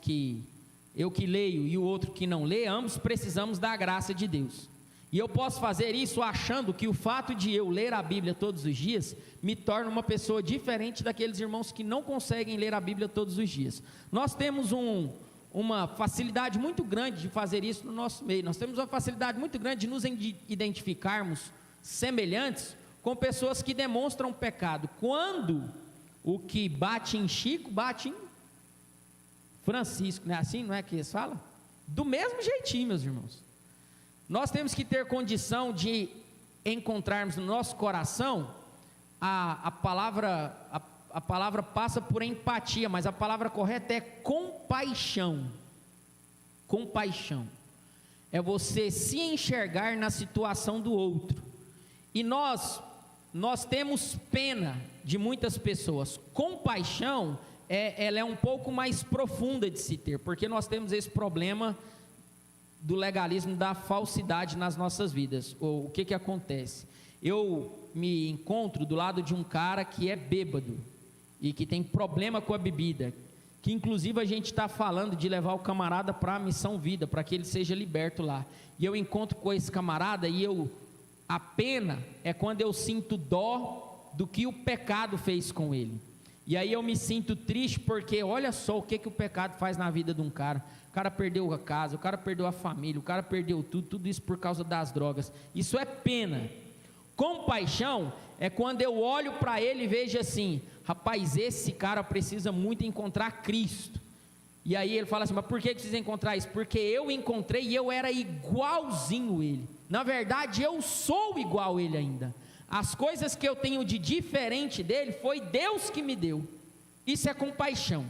Speaker 1: eu que leio e o outro que não lê, ambos precisamos da graça de Deus. E eu posso fazer isso achando que o fato de eu ler a Bíblia todos os dias me torna uma pessoa diferente daqueles irmãos que não conseguem ler a Bíblia todos os dias. Nós temos uma facilidade muito grande de fazer isso no nosso meio. Nós temos uma facilidade muito grande de nos identificarmos semelhantes com pessoas que demonstram pecado, quando o que bate em Chico, bate em Francisco, não é assim? Não é que eles falam? Do mesmo jeitinho, meus irmãos. Nós temos que ter condição de encontrarmos no nosso coração, a palavra passa por empatia, mas a palavra correta é compaixão. Compaixão é você se enxergar na situação do outro. E nós temos pena de muitas pessoas. Compaixão, ela é um pouco mais profunda de se ter, porque nós temos esse problema do legalismo, da falsidade nas nossas vidas. O que acontece? Eu me encontro do lado de um cara que é bêbado, e que tem problema com a bebida, que inclusive a gente está falando de levar o camarada para a Missão Vida, para que ele seja liberto lá, e eu encontro com esse camarada, e a pena é quando eu sinto dó do que o pecado fez com ele, e aí eu me sinto triste, porque olha só o que o pecado faz na vida de um cara. O cara perdeu a casa, o cara perdeu a família, o cara perdeu tudo isso por causa das drogas. Isso é pena. Compaixão é quando eu olho para ele e vejo assim: rapaz, esse cara precisa muito encontrar Cristo. E aí ele fala assim: mas por que precisa encontrar isso? Porque eu encontrei e eu era igualzinho ele. Na verdade eu sou igual ele ainda. As coisas que eu tenho de diferente dele foi Deus que me deu. Isso é compaixão.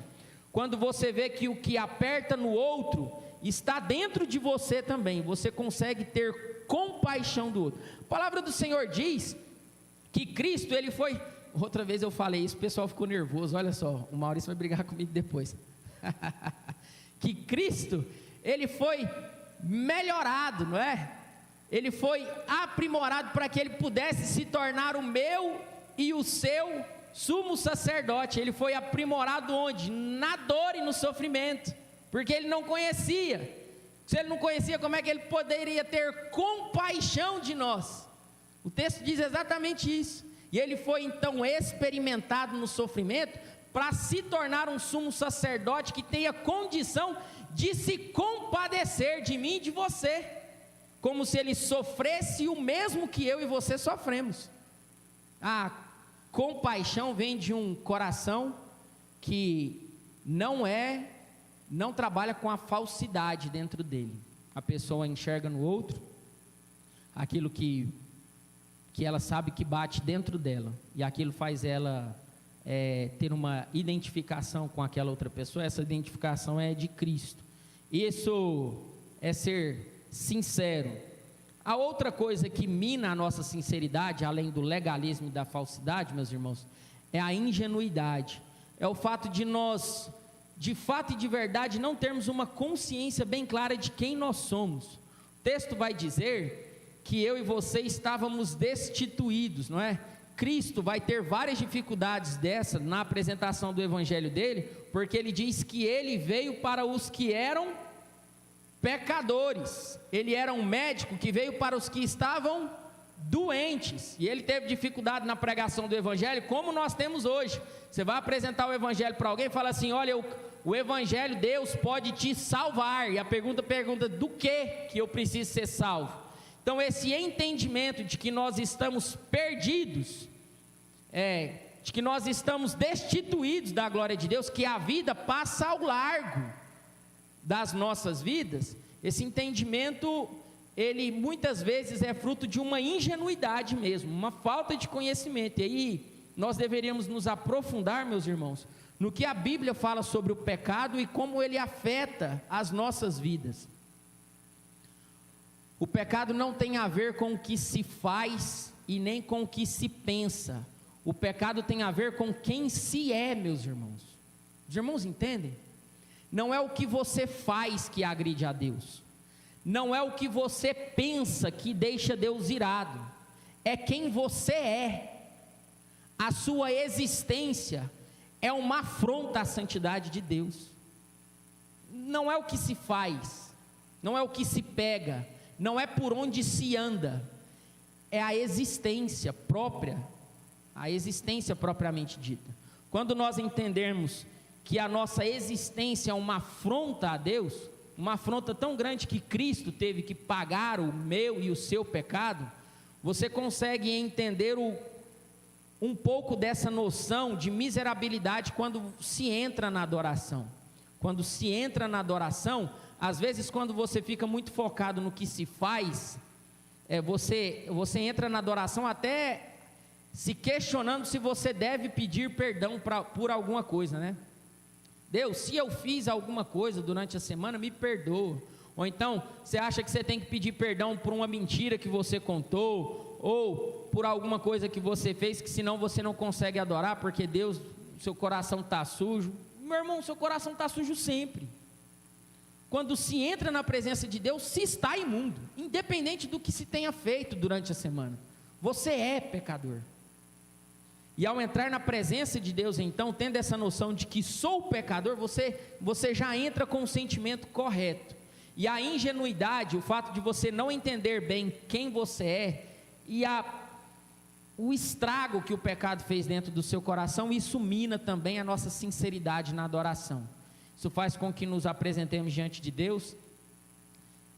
Speaker 1: Quando você vê que o que aperta no outro está dentro de você também, você consegue ter compaixão do outro. A palavra do Senhor diz que Cristo, ele foi... Outra vez eu falei isso, o pessoal ficou nervoso, olha só, o Maurício vai brigar comigo depois. Que Cristo, ele foi melhorado, não é? Ele foi aprimorado para que ele pudesse se tornar o meu e o seu sumo sacerdote. Ele foi aprimorado onde? Na dor e no sofrimento, porque ele não conhecia. Se ele não conhecia, como é que ele poderia ter compaixão de nós? O texto diz exatamente isso. E ele foi então experimentado no sofrimento para se tornar um sumo sacerdote que tenha condição de se compadecer de mim e de você, como se ele sofresse o mesmo que eu e você sofremos. A compaixão vem de um coração que não trabalha com a falsidade dentro dele. A pessoa enxerga no outro aquilo que ela sabe que bate dentro dela, e aquilo faz ela ter uma identificação com aquela outra pessoa. Essa identificação é de Cristo. Isso é ser sincero. A outra coisa que mina a nossa sinceridade, além do legalismo e da falsidade, meus irmãos, é a ingenuidade. É o fato de nós, de fato e de verdade, não termos uma consciência bem clara de quem nós somos. O texto vai dizer que eu e você estávamos destituídos, não é? Cristo vai ter várias dificuldades dessa na apresentação do evangelho dele, porque ele diz que ele veio para os que eram pecadores. Ele era um médico que veio para os que estavam doentes, e ele teve dificuldade na pregação do evangelho, como nós temos hoje. Você vai apresentar o evangelho para alguém e fala assim: olha, o evangelho, Deus pode te salvar, e a pergunta do que eu preciso ser salvo? Então esse entendimento de que nós estamos perdidos, de que nós estamos destituídos da glória de Deus, que a vida passa ao largo das nossas vidas, esse entendimento, ele muitas vezes é fruto de uma ingenuidade mesmo, uma falta de conhecimento. E aí nós deveríamos nos aprofundar, meus irmãos, no que a Bíblia fala sobre o pecado e como ele afeta as nossas vidas. O pecado não tem a ver com o que se faz e nem com o que se pensa. O pecado tem a ver com quem se é, meus irmãos. Os irmãos entendem? Não é o que você faz que agride a Deus. Não é o que você pensa que deixa Deus irado. É quem você é. A sua existência é uma afronta à santidade de Deus. Não é o que se faz, não é o que se pega, não é por onde se anda, é a existência própria, a existência propriamente dita. Quando nós entendermos que a nossa existência é uma afronta a Deus, uma afronta tão grande que Cristo teve que pagar o meu e o seu pecado, você consegue entender um pouco dessa noção de miserabilidade quando se entra na adoração. Quando se entra na adoração, às vezes quando você fica muito focado no que se faz, você entra na adoração até se questionando se você deve pedir perdão por alguma coisa, né? Deus, se eu fiz alguma coisa durante a semana, me perdoa. Ou então, você acha que você tem que pedir perdão por uma mentira que você contou, ou por alguma coisa que você fez, que senão você não consegue adorar, porque Deus, seu coração está sujo. Meu irmão, seu coração está sujo sempre. Quando se entra na presença de Deus, se está imundo, independente do que se tenha feito durante a semana. Você é pecador. E ao entrar na presença de Deus, então, tendo essa noção de que sou pecador, você já entra com o sentimento correto. E a ingenuidade, o fato de você não entender bem quem você é, e o estrago que o pecado fez dentro do seu coração, isso mina também a nossa sinceridade na adoração. Isso faz com que nos apresentemos diante de Deus,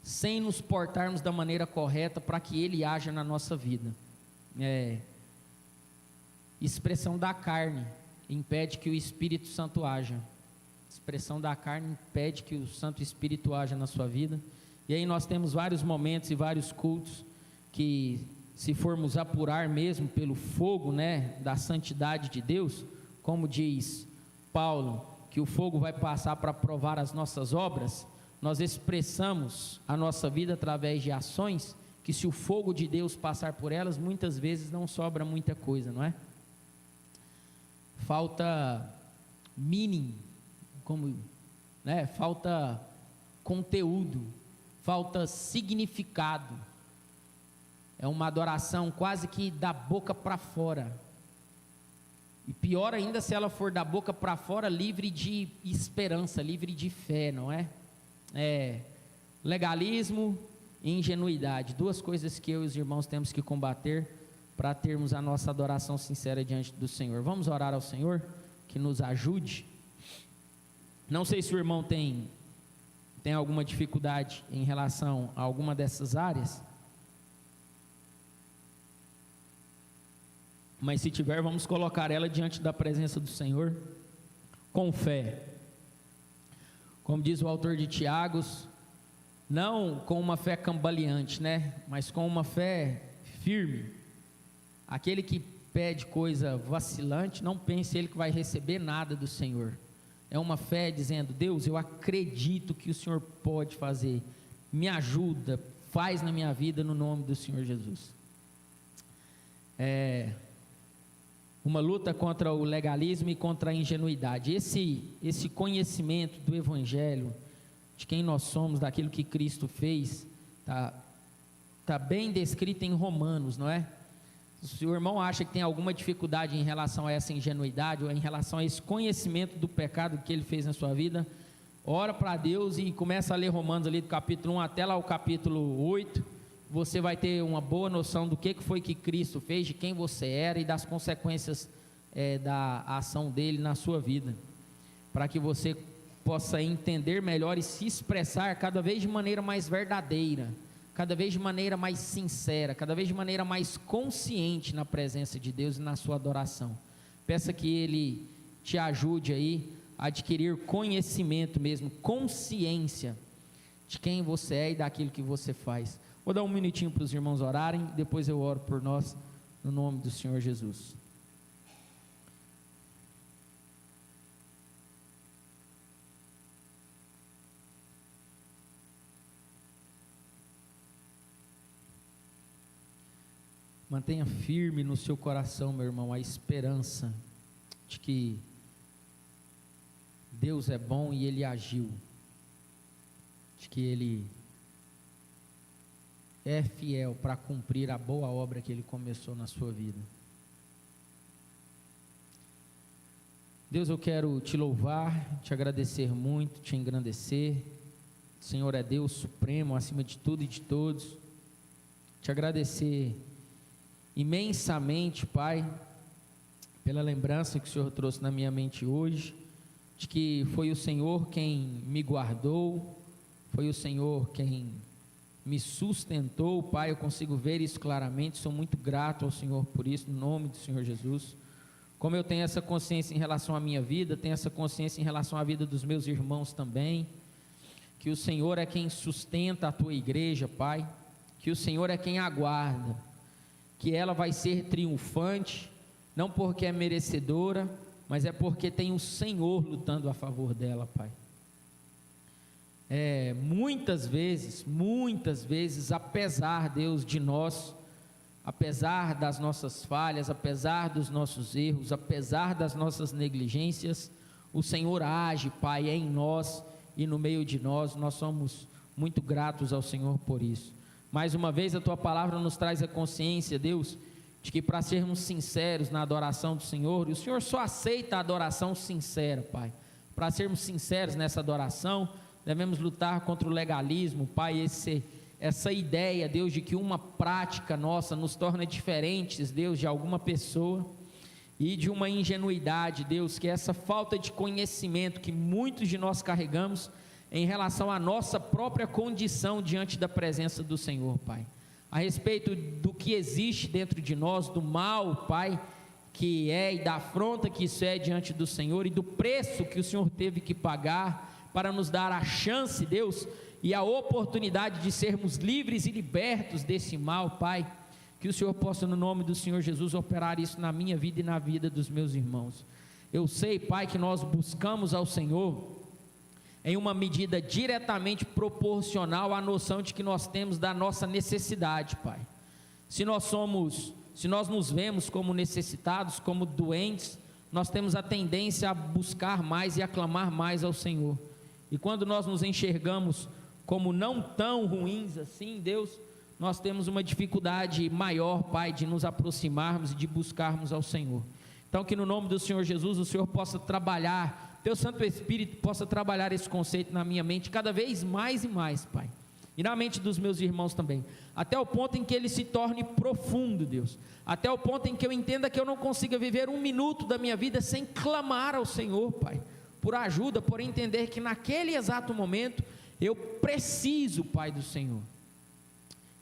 Speaker 1: sem nos portarmos da maneira correta, para que Ele haja na nossa vida. Expressão da carne impede que o Espírito Santo haja. Expressão da carne impede que o Santo Espírito haja na sua vida. E aí nós temos vários momentos e vários cultos que, se formos apurar mesmo pelo fogo, da santidade de Deus, como diz Paulo, que o fogo vai passar para provar as nossas obras, nós expressamos a nossa vida através de ações que, se o fogo de Deus passar por elas, muitas vezes não sobra muita coisa, não é? Falta meaning, falta conteúdo, falta significado. É uma adoração quase que da boca para fora. E pior ainda se ela for da boca para fora, livre de esperança, livre de fé, não é? Legalismo e ingenuidade, duas coisas que eu e os irmãos temos que combater para termos a nossa adoração sincera diante do Senhor. Vamos orar ao Senhor, que nos ajude. Não sei se o irmão tem alguma dificuldade em relação a alguma dessas áreas, mas se tiver, vamos colocar ela diante da presença do Senhor, com fé. Como diz o autor de Tiagos, não com uma fé cambaleante, mas com uma fé firme. Aquele que pede coisa vacilante, não pense ele que vai receber nada do Senhor. É uma fé dizendo: Deus, eu acredito que o Senhor pode fazer, me ajuda, faz na minha vida no nome do Senhor Jesus. Uma luta contra o legalismo e contra a ingenuidade. Esse conhecimento do Evangelho, de quem nós somos, daquilo que Cristo fez, tá bem descrito em Romanos, não é? Se o irmão acha que tem alguma dificuldade em relação a essa ingenuidade, ou em relação a esse conhecimento do pecado que ele fez na sua vida, ora para Deus e começa a ler Romanos ali do capítulo 1 até lá o capítulo 8, você vai ter uma boa noção do que foi que Cristo fez, de quem você era e das consequências da ação dele na sua vida, para que você possa entender melhor e se expressar cada vez de maneira mais verdadeira, cada vez de maneira mais sincera, cada vez de maneira mais consciente na presença de Deus e na sua adoração. Peça que Ele te ajude aí a adquirir conhecimento mesmo, consciência de quem você é e daquilo que você faz. Vou dar um minutinho para os irmãos orarem, depois eu oro por nós, no nome do Senhor Jesus. Mantenha firme no seu coração, meu irmão, a esperança de que Deus é bom e Ele agiu, de que Ele é fiel para cumprir a boa obra que Ele começou na sua vida. Deus, eu quero te louvar, te agradecer muito, te engrandecer. O Senhor é Deus supremo, acima de tudo e de todos. Te agradecer imensamente, Pai, pela lembrança que o Senhor trouxe na minha mente hoje, de que foi o Senhor quem me guardou, foi o Senhor quem me sustentou, Pai. Eu consigo ver isso claramente, sou muito grato ao Senhor por isso, no nome do Senhor Jesus. Como eu tenho essa consciência em relação à minha vida, tenho essa consciência em relação à vida dos meus irmãos também, que o Senhor é quem sustenta a tua igreja, Pai, que o Senhor é quem aguarda, que ela vai ser triunfante, não porque é merecedora, mas é porque tem o Senhor lutando a favor dela, Pai. Muitas vezes, apesar, Deus, de nós, apesar das nossas falhas, apesar dos nossos erros, apesar das nossas negligências, o Senhor age, Pai, em nós e no meio de nós. Nós somos muito gratos ao Senhor por isso. Mais uma vez a Tua palavra nos traz a consciência, Deus, de que para sermos sinceros na adoração do Senhor, e o Senhor só aceita a adoração sincera, Pai. Para sermos sinceros nessa adoração, devemos lutar contra o legalismo, Pai, essa ideia, Deus, de que uma prática nossa nos torna diferentes, Deus, de alguma pessoa, e de uma ingenuidade, Deus, que é essa falta de conhecimento que muitos de nós carregamos em relação à nossa própria condição diante da presença do Senhor, Pai. A respeito do que existe dentro de nós, do mal, Pai, que é, e da afronta que isso é diante do Senhor, e do preço que o Senhor teve que pagar para nos dar a chance, Deus, e a oportunidade de sermos livres e libertos desse mal, Pai. Que o Senhor possa, no nome do Senhor Jesus, operar isso na minha vida e na vida dos meus irmãos. Eu sei, Pai, que nós buscamos ao Senhor em uma medida diretamente proporcional à noção de que nós temos da nossa necessidade, Pai. Se nós nos vemos como necessitados, como doentes, nós temos a tendência a buscar mais e a clamar mais ao Senhor. E quando nós nos enxergamos como não tão ruins assim, Deus, nós temos uma dificuldade maior, Pai, de nos aproximarmos e de buscarmos ao Senhor. Então, que no nome do Senhor Jesus, o Senhor possa trabalhar, Teu Santo Espírito possa trabalhar esse conceito na minha mente cada vez mais e mais, Pai, e na mente dos meus irmãos também, até o ponto em que ele se torne profundo, Deus, até o ponto em que eu entenda que eu não consiga viver um minuto da minha vida sem clamar ao Senhor, Pai, por ajuda, por entender que naquele exato momento eu preciso, Pai do Senhor,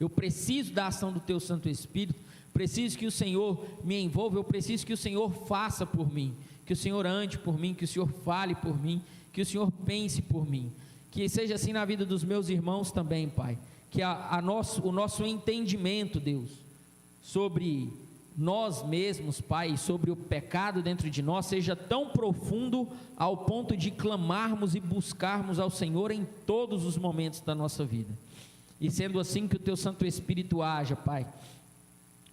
Speaker 1: eu preciso da ação do Teu Santo Espírito, preciso que o Senhor me envolva, eu preciso que o Senhor faça por mim, que o Senhor ande por mim, que o Senhor fale por mim, que o Senhor pense por mim, que seja assim na vida dos meus irmãos também, Pai, que o nosso entendimento, Deus, sobre nós mesmos, Pai, sobre o pecado dentro de nós, seja tão profundo ao ponto de clamarmos e buscarmos ao Senhor em todos os momentos da nossa vida, e sendo assim que o Teu Santo Espírito haja, Pai,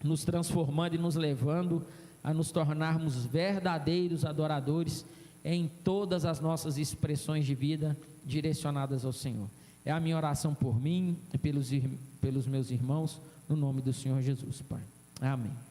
Speaker 1: nos transformando e nos levando a nos tornarmos verdadeiros adoradores em todas as nossas expressões de vida direcionadas ao Senhor. É a minha oração por mim e pelos meus irmãos, no nome do Senhor Jesus, Pai. Amém.